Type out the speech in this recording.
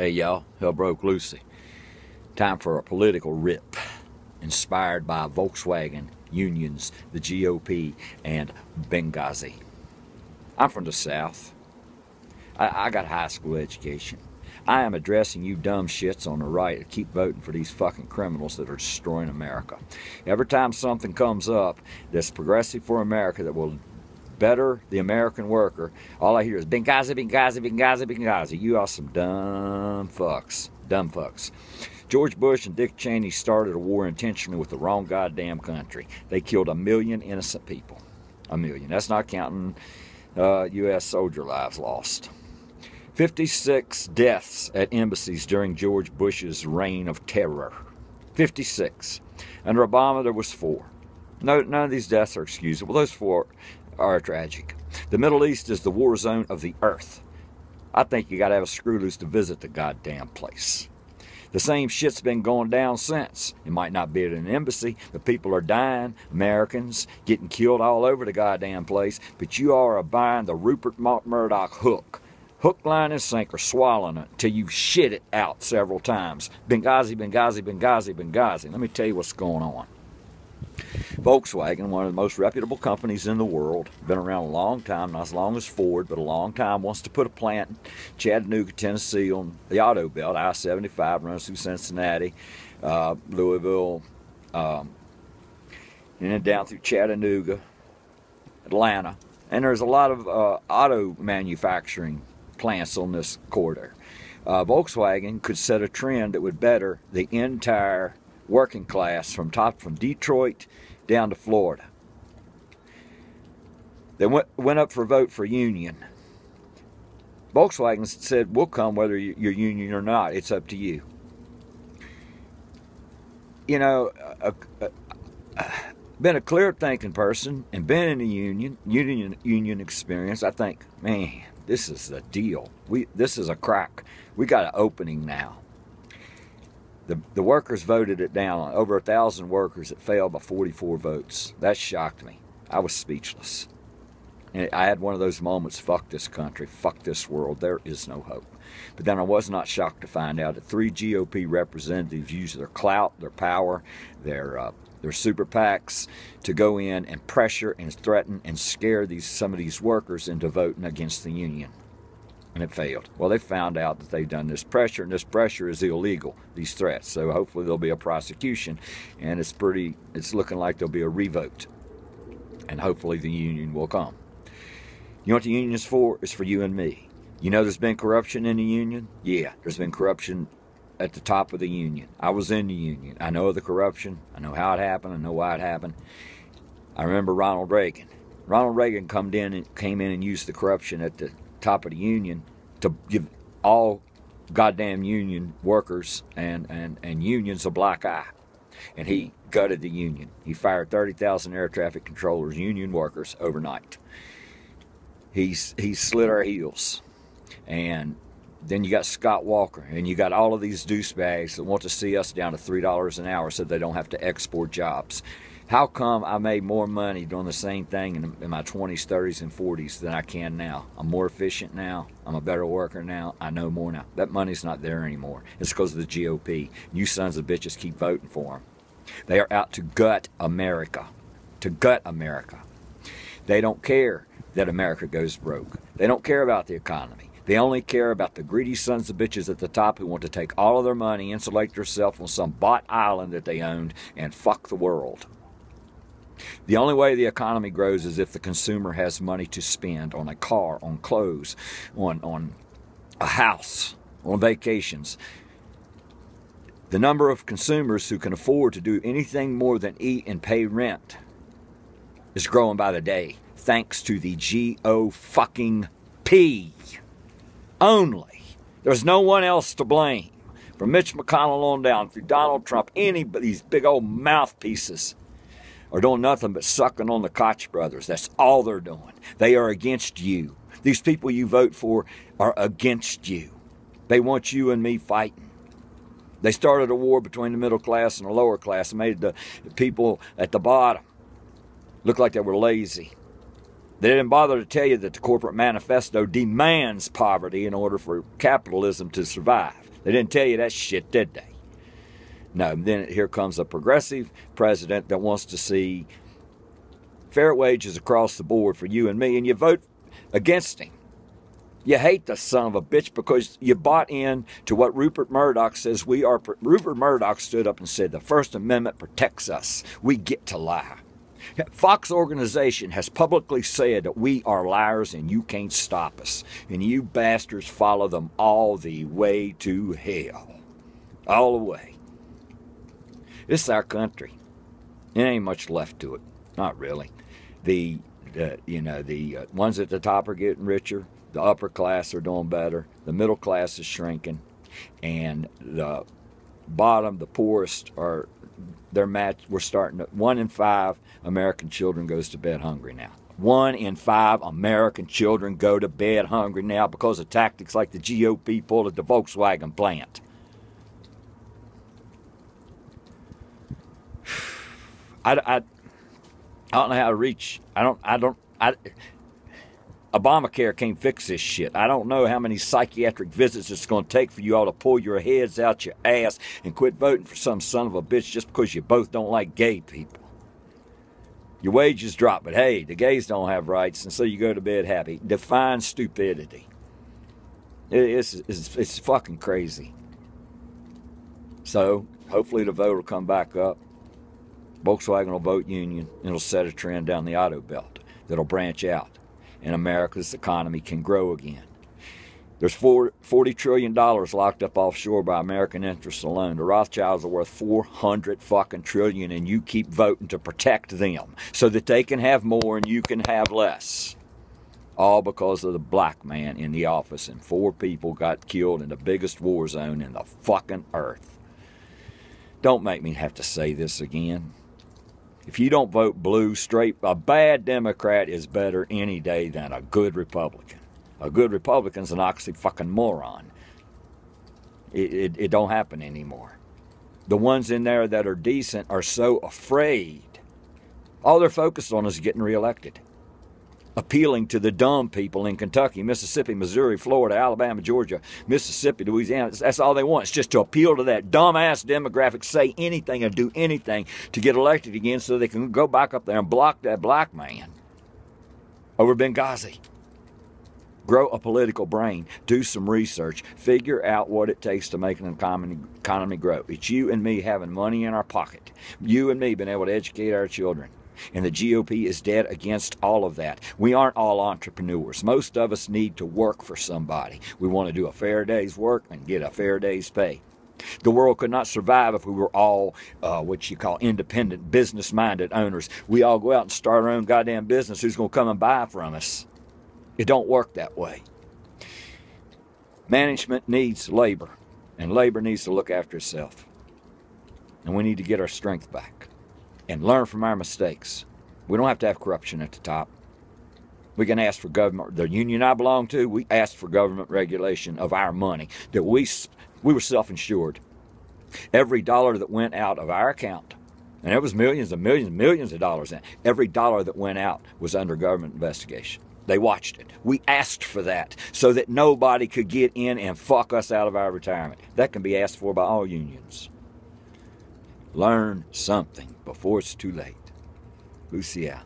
Hey y'all, hell broke loosey. Time for a political rip inspired by Volkswagen, unions, the GOP, and Benghazi. I'm from the South. I got high school education. I am addressing you dumb shits on the right that keep voting for these fucking criminals that are destroying America. Every time something comes up that's progressive for America that will better the American worker, all I hear is Benghazi, Benghazi, Benghazi, Benghazi. You are some dumb fucks. Dumb fucks. George Bush and Dick Cheney started a war intentionally with the wrong goddamn country. They killed 1 million innocent people. 1 million. That's not counting U.S. soldier lives lost. 56 deaths at embassies during George Bush's reign of terror. 56. Under Obama, there was 4. No, none of these deaths are excusable. Those 4 are tragic. The Middle East is the war zone of the earth. I think you got to have a screw loose to visit the goddamn place. The same shit's been going down since. It might not be at an embassy, but people are dying, Americans getting killed all over the goddamn place, but you are buying the Rupert Murdoch hook. Hook, line, and sinker, swallowing it till you shit it out several times. Benghazi, Benghazi, Benghazi, Benghazi. Let me tell you what's going on. Volkswagen, one of the most reputable companies in the world, been around a long time, not as long as Ford, but a long time, wants to put a plant in Chattanooga, Tennessee on the auto belt. I-75 runs through Cincinnati, Louisville, and then down through Chattanooga, Atlanta. And there's a lot of auto manufacturing plants on this corridor. Volkswagen could set a trend that would better the entire working class from Detroit down to Florida. They went up for a vote for union. Volkswagen said, we'll come whether you're union or not. It's up to you. You know, been a clear thinking person and been in the union experience. I think, man, this is the deal. This is a crack. We got an opening now. The workers voted it down. Over 1,000 workers. It failed by 44 votes. That shocked me. I was speechless. And I had one of those moments, fuck this country, fuck this world, there is no hope. But then I was not shocked to find out that 3 GOP representatives used their clout, their power, their super PACs to go in and pressure and threaten and scare some of these workers into voting against the union. And it failed. Well, they found out that they've done this pressure, and this pressure is illegal, these threats. So hopefully there'll be a prosecution, and it's looking like there'll be a revote. And hopefully the union will come. You know what the union is for? It's for you and me. You know there's been corruption in the union? Yeah, there's been corruption at the top of the union. I was in the union. I know the corruption. I know how it happened. I know why it happened. I remember Ronald Reagan. Ronald Reagan came in and used the corruption at the top of the union to give all goddamn union workers and unions a black eye. And he gutted the union. He fired 30,000 air traffic controllers, union workers, overnight. He slit our heels. And then you got Scott Walker, and you got all of these douchebags that want to see us down to $3 an hour so they don't have to export jobs. How come I made more money doing the same thing in my 20s, 30s, and 40s than I can now? I'm more efficient now. I'm a better worker now. I know more now. That money's not there anymore. It's because of the GOP. You sons of bitches keep voting for them. They are out to gut America. To gut America. They don't care that America goes broke. They don't care about the economy. They only care about the greedy sons of bitches at the top who want to take all of their money, insulate themselves on some bot island that they owned, and fuck the world. The only way the economy grows is if the consumer has money to spend on a car, on clothes, on a house, on vacations. The number of consumers who can afford to do anything more than eat and pay rent is growing by the day, thanks to the GOP only. There's no one else to blame. From Mitch McConnell on down through Donald Trump, any of these big old mouthpieces are doing nothing but sucking on the Koch brothers. That's all they're doing. They are against you. These people you vote for are against you. They want you and me fighting. They started a war between the middle class and the lower class and made the people at the bottom look like they were lazy. They didn't bother to tell you that the corporate manifesto demands poverty in order for capitalism to survive. They didn't tell you that shit, did they? No, then here comes a progressive president that wants to see fair wages across the board for you and me, and you vote against him. You hate the son of a bitch because you bought in to what Rupert Murdoch says we are. Rupert Murdoch stood up and said the First Amendment protects us. We get to lie. Fox organization has publicly said that we are liars and you can't stop us. And you bastards follow them all the way to hell. All the way. This is our country. There ain't much left to it. Not really. The ones at the top are getting richer. The upper class are doing better. The middle class is shrinking. And the bottom, the poorest, are their match. We're starting to, 1 in 5 American children goes to bed hungry now. 1 in 5 American children go to bed hungry now because of tactics like the GOP pulled at the Volkswagen plant. I don't know how to reach. Obamacare can't fix this shit. I don't know how many psychiatric visits it's going to take for you all to pull your heads out your ass and quit voting for some son of a bitch just because you both don't like gay people. Your wages drop, but hey, the gays don't have rights, and so you go to bed happy. Define stupidity. It's fucking crazy. So, hopefully the vote will come back up. Volkswagen will vote union, and it'll set a trend down the auto belt that'll branch out. And America's economy can grow again. There's $40 trillion locked up offshore by American interests alone. The Rothschilds are worth 400 fucking trillion, and you keep voting to protect them so that they can have more and you can have less. All because of the black man in the office, and 4 people got killed in the biggest war zone in the fucking earth. Don't make me have to say this again. If you don't vote blue straight, a bad Democrat is better any day than a good Republican. A good Republican's an oxy-fucking-moron. It don't happen anymore. The ones in there that are decent are so afraid. All they're focused on is getting reelected. Appealing to the dumb people in Kentucky, Mississippi, Missouri, Florida, Alabama, Georgia, Mississippi, Louisiana. That's all they want. It's just to appeal to that dumbass demographic, say anything and do anything to get elected again so they can go back up there and block that black man over Benghazi. Grow a political brain. Do some research. Figure out what it takes to make an economy grow. It's you and me having money in our pocket. You and me being able to educate our children. And the GOP is dead against all of that. We aren't all entrepreneurs. Most of us need to work for somebody. We want to do a fair day's work and get a fair day's pay. The world could not survive if we were all what you call independent, business-minded owners. We all go out and start our own goddamn business. Who's going to come and buy from us? It don't work that way. Management needs labor, and labor needs to look after itself. And we need to get our strength back and learn from our mistakes. We don't have to have corruption at the top. We can ask for government. The union I belong to, we asked for government regulation of our money. That we were self-insured. Every dollar that went out of our account, and there was millions and millions and millions of dollars in, every dollar that went out was under government investigation. They watched it. We asked for that so that nobody could get in and fuck us out of our retirement. That can be asked for by all unions. Learn something before it's too late. Lucy out.